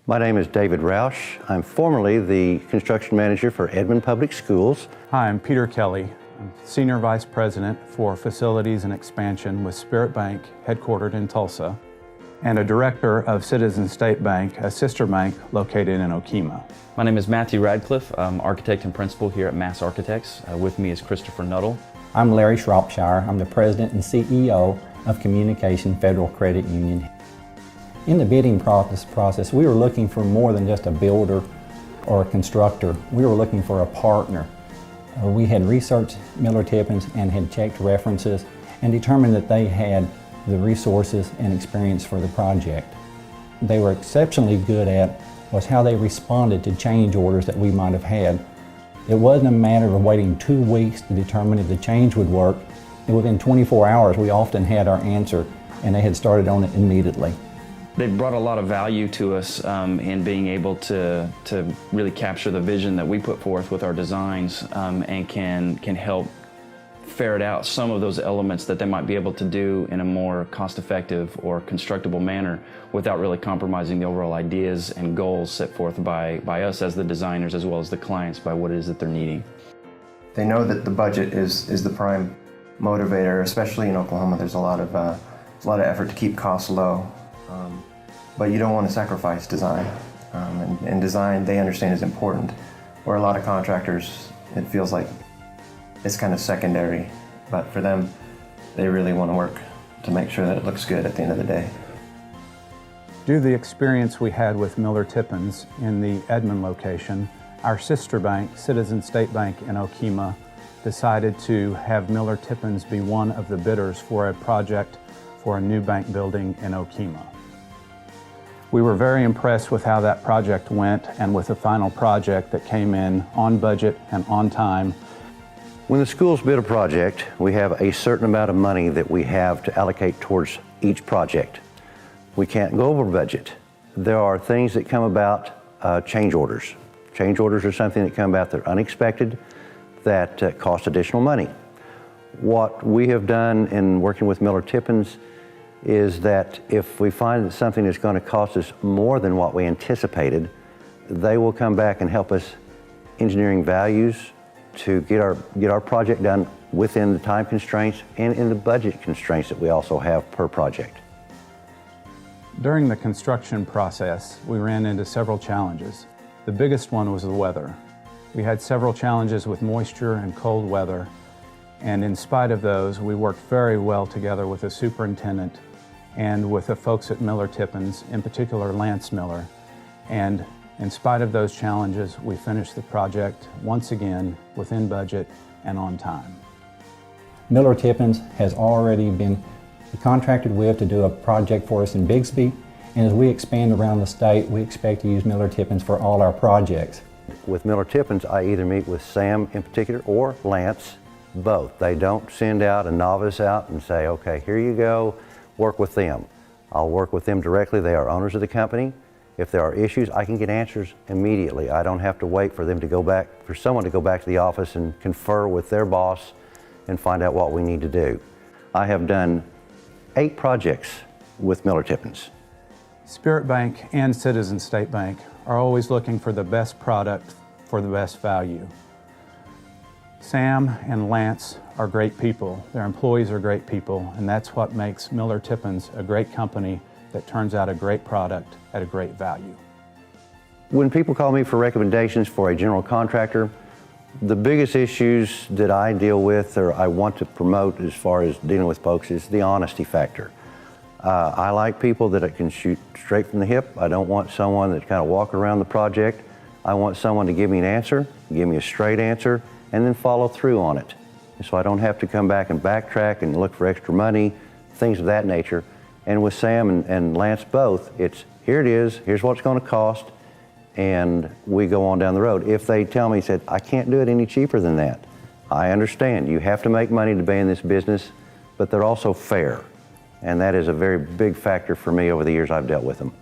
My name is David Roush. I'm formerly the construction manager for Edmond Public Schools. Hi, I'm Peter Kelly. I'm Senior Vice President for Facilities and Expansion with Spirit Bank, headquartered in Tulsa, and a Director of Citizens State Bank, a sister bank located in Okemah. My name is Matthew Radcliffe. I'm Architect and Principal here at Mass Architects. With me is Christopher Nuttall. I'm Larry Shropshire. I'm the President and CEO of Communication Federal Credit Union. In the bidding process, we were looking for more than just a builder or a constructor. We were looking for a partner. We had researched Miller Tippens and had checked references and determined that they had the resources and experience for the project. They were exceptionally good at was how they responded to change orders that we might have had. It wasn't a matter of waiting 2 weeks to determine if the change would work. And within 24 hours, we often had our answer, and they had started on it immediately. They brought a lot of value to us in being able to really capture the vision that we put forth with our designs and can help ferret out some of those elements that they might be able to do in a more cost-effective or constructible manner without really compromising the overall ideas and goals set forth by us as the designers as well as the clients by what it is that they're needing. They know that the budget is the prime motivator, especially in Oklahoma. There's a lot of effort to keep costs low. But you don't want to sacrifice design. And design, they understand, is important. Where a lot of contractors, it feels like it's kind of secondary. But for them, they really want to work to make sure that it looks good at the end of the day. Due to the experience we had with Miller Tippens in the Edmond location, our sister bank, Citizens State Bank in Okemah, decided to have Miller Tippens be one of the bidders for a project for a new bank building in Okemah. We were very impressed with how that project went and with the final project that came in on budget and on time. When the schools bid a project, we have a certain amount of money that we have to allocate towards each project. We can't go over budget. There are things that come about, change orders. Change orders are something that come about that are unexpected, that cost additional money. What we have done in working with Miller Tippens is that if we find that something is going to cost us more than what we anticipated, they will come back and help us engineering values to get our project done within the time constraints and in the budget constraints that we also have per project. During the construction process, we ran into several challenges. The biggest one was the weather. We had several challenges with moisture and cold weather, and in spite of those, we worked very well together with the superintendent and with the folks at Miller Tippens, in particular Lance Miller. And in spite of those challenges, we finished the project once again within budget and on time. Miller Tippens has already been contracted with to do a project for us in Bixby, and as we expand around the state, we expect to use Miller Tippens for all our projects. With Miller Tippens, I either meet with Sam in particular or Lance, both. They don't send out a novice out and say, okay, here you go, work with them. I'll work with them directly. They are owners of the company. If there are issues, I can get answers immediately. I don't have to wait for them to go back, for someone to go back to the office and confer with their boss and find out what we need to do. I have done 8 projects with Miller Tippens. Spirit Bank and Citizens State Bank are always looking for the best product for the best value. Sam and Lance are great people. Their employees are great people, and that's what makes Miller Tippens a great company that turns out a great product at a great value. When people call me for recommendations for a general contractor, the biggest issues that I deal with or I want to promote as far as dealing with folks is the honesty factor. I like people that can shoot straight from the hip. I don't want someone that kind of walk around the project. I want someone to give me an answer, give me a straight answer, and then follow through on it. So I don't have to come back and backtrack and look for extra money, things of that nature. And with Sam and Lance both, it's here it is, here's what it's going to cost, and we go on down the road. If they tell me, said, I can't do it any cheaper than that, I understand. You have to make money to be in this business, but they're also fair. And that is a very big factor for me over the years I've dealt with them.